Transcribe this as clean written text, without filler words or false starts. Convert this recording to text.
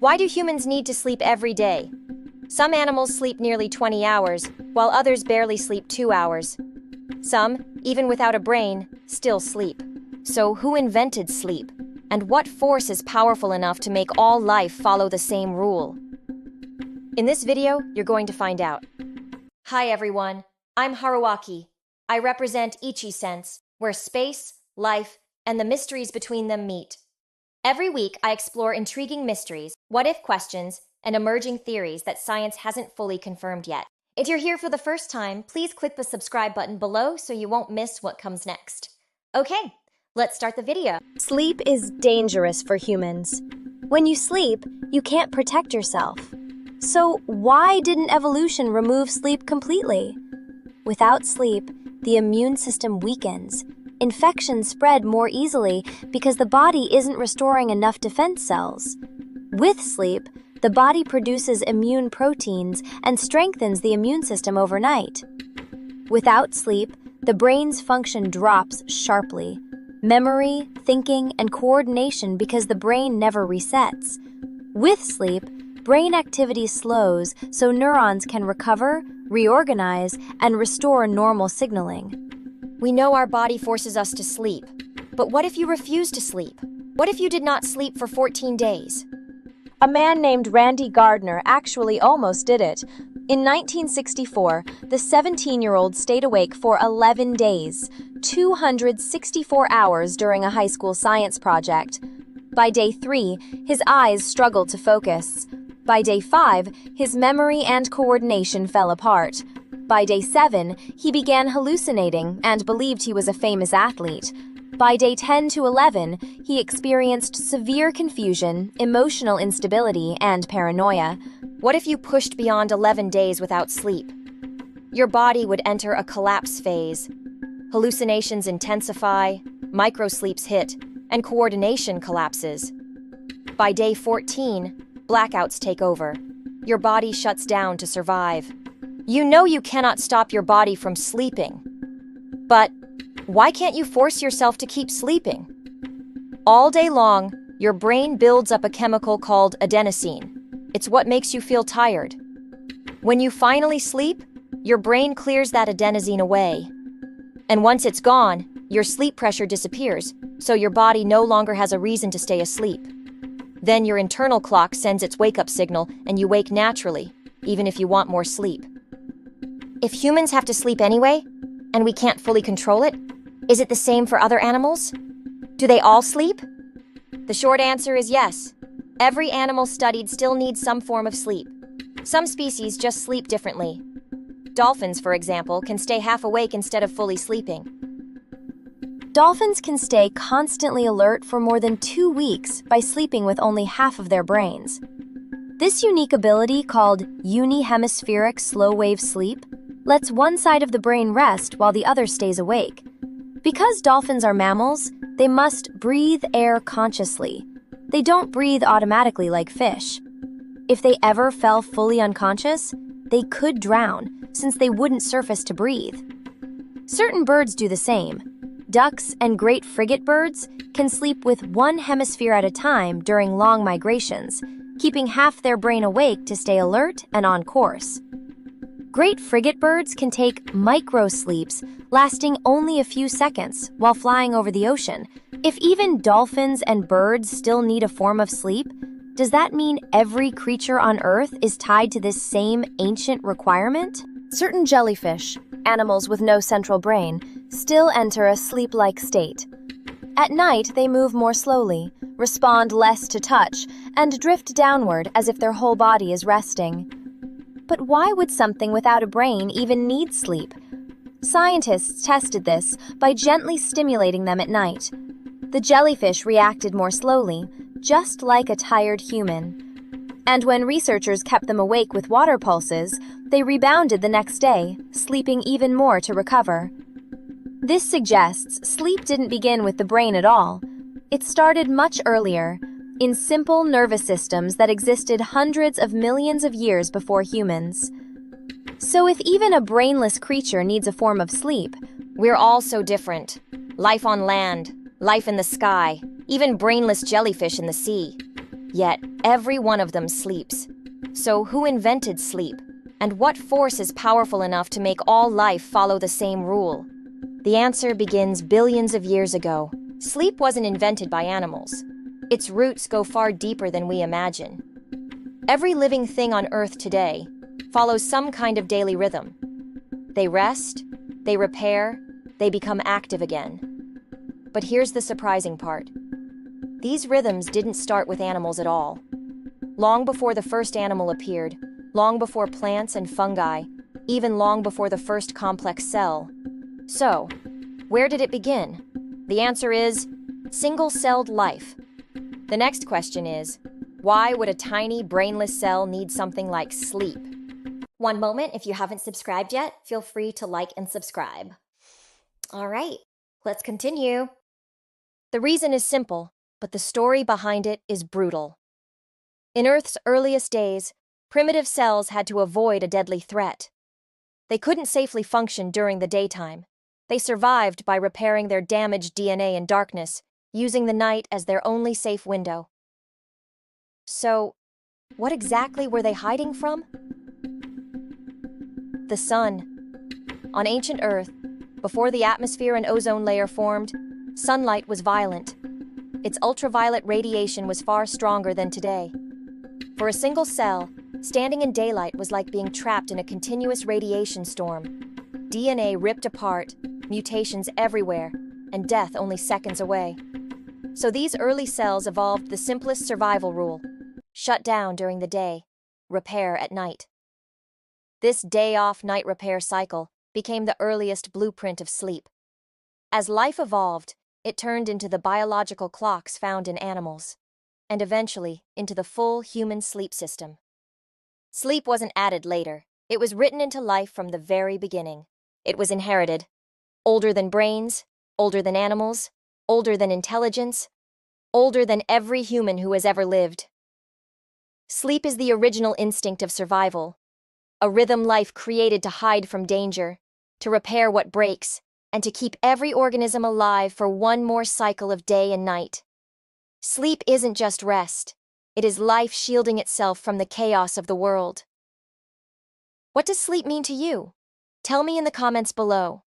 Why do humans need to sleep every day? Some animals sleep nearly 20 hours, while others barely sleep 2 hours. Some, even without a brain, still sleep. So who invented sleep? And what force is powerful enough to make all life follow the same rule? In this video, you're going to find out. Hi everyone, I'm Haruaki. I represent Ichi-sense, where space, life, and the mysteries between them meet. Every week, I explore intriguing mysteries, what-if questions, and emerging theories that science hasn't fully confirmed yet. If you're here for the first time, please click the subscribe button below so you won't miss what comes next. Okay, let's start the video. Sleep is dangerous for humans. When you sleep, you can't protect yourself. So why didn't evolution remove sleep completely? Without sleep, the immune system weakens. Infections spread more easily because the body isn't restoring enough defense cells. With sleep, the body produces immune proteins and strengthens the immune system overnight. Without sleep, the brain's function drops sharply. Memory, thinking, and coordination because the brain never resets. With sleep, brain activity slows so neurons can recover, reorganize, and restore normal signaling. We know our body forces us to sleep. But what if you refuse to sleep? What if you did not sleep for 14 days? A man named Randy Gardner actually almost did it. In 1964, the 17-year-old stayed awake for 11 days, 264 hours during a high school science project. By day 3, his eyes struggled to focus. By day 5, his memory and coordination fell apart. By day 7, he began hallucinating and believed he was a famous athlete. By day 10 to 11, he experienced severe confusion, emotional instability, and paranoia. What if you pushed beyond 11 days without sleep? Your body would enter a collapse phase. Hallucinations intensify, microsleeps hit, and coordination collapses. By day 14, blackouts take over. Your body shuts down to survive. You know you cannot stop your body from sleeping. But why can't you force yourself to keep sleeping? All day long, your brain builds up a chemical called adenosine. It's what makes you feel tired. When you finally sleep, your brain clears that adenosine away. And once it's gone, your sleep pressure disappears, so your body no longer has a reason to stay asleep. Then your internal clock sends its wake-up signal and you wake naturally, even if you want more sleep. If humans have to sleep anyway, and we can't fully control it, is it the same for other animals? Do they all sleep? The short answer is yes. Every animal studied still needs some form of sleep. Some species just sleep differently. Dolphins, for example, can stay half awake instead of fully sleeping. Dolphins can stay constantly alert for more than 2 weeks by sleeping with only half of their brains. This unique ability, called unihemispheric slow-wave sleep, lets one side of the brain rest while the other stays awake. Because dolphins are mammals, they must breathe air consciously. They don't breathe automatically like fish. If they ever fell fully unconscious, they could drown, since they wouldn't surface to breathe. Certain birds do the same. Ducks and great frigate birds can sleep with one hemisphere at a time during long migrations, keeping half their brain awake to stay alert and on course. Great frigate birds can take micro-sleeps lasting only a few seconds while flying over the ocean. If even dolphins and birds still need a form of sleep, does that mean every creature on Earth is tied to this same ancient requirement? Certain jellyfish, animals with no central brain, still enter a sleep-like state. At night, they move more slowly, respond less to touch, and drift downward as if their whole body is resting. But why would something without a brain even need sleep? Scientists tested this by gently stimulating them at night. The jellyfish reacted more slowly, just like a tired human. And when researchers kept them awake with water pulses, they rebounded the next day, sleeping even more to recover. This suggests sleep didn't begin with the brain at all. It started much earlier, in simple nervous systems that existed hundreds of millions of years before humans. So if even a brainless creature needs a form of sleep, we're all so different. Life on land, life in the sky, even brainless jellyfish in the sea. Yet, every one of them sleeps. So, who invented sleep? And what force is powerful enough to make all life follow the same rule? The answer begins billions of years ago. Sleep wasn't invented by animals. Its roots go far deeper than we imagine. Every living thing on Earth today follows some kind of daily rhythm. They rest, they repair, they become active again. But here's the surprising part. These rhythms didn't start with animals at all. Long before the first animal appeared, long before plants and fungi, even long before the first complex cell. So, where did it begin? The answer is single-celled life. The next question is, why would a tiny, brainless cell need something like sleep? One moment, if you haven't subscribed yet, feel free to like and subscribe. All right, let's continue. The reason is simple, but the story behind it is brutal. In Earth's earliest days, primitive cells had to avoid a deadly threat. They couldn't safely function during the daytime. They survived by repairing their damaged DNA in darkness, using the night as their only safe window. So, what exactly were they hiding from? The sun. On ancient Earth, before the atmosphere and ozone layer formed, sunlight was violent. Its ultraviolet radiation was far stronger than today. For a single cell, standing in daylight was like being trapped in a continuous radiation storm. DNA ripped apart, mutations everywhere, and death only seconds away. So these early cells evolved the simplest survival rule: shut down during the day, repair at night. This day-off, night repair cycle became the earliest blueprint of sleep. As life evolved, it turned into the biological clocks found in animals, and eventually into the full human sleep system. Sleep wasn't added later. It was written into life from the very beginning. It was inherited. Older than brains, older than animals, older than intelligence, older than every human who has ever lived. Sleep is the original instinct of survival, a rhythm life created to hide from danger, to repair what breaks, and to keep every organism alive for one more cycle of day and night. Sleep isn't just rest. It is life shielding itself from the chaos of the world. What does sleep mean to you? Tell me in the comments below.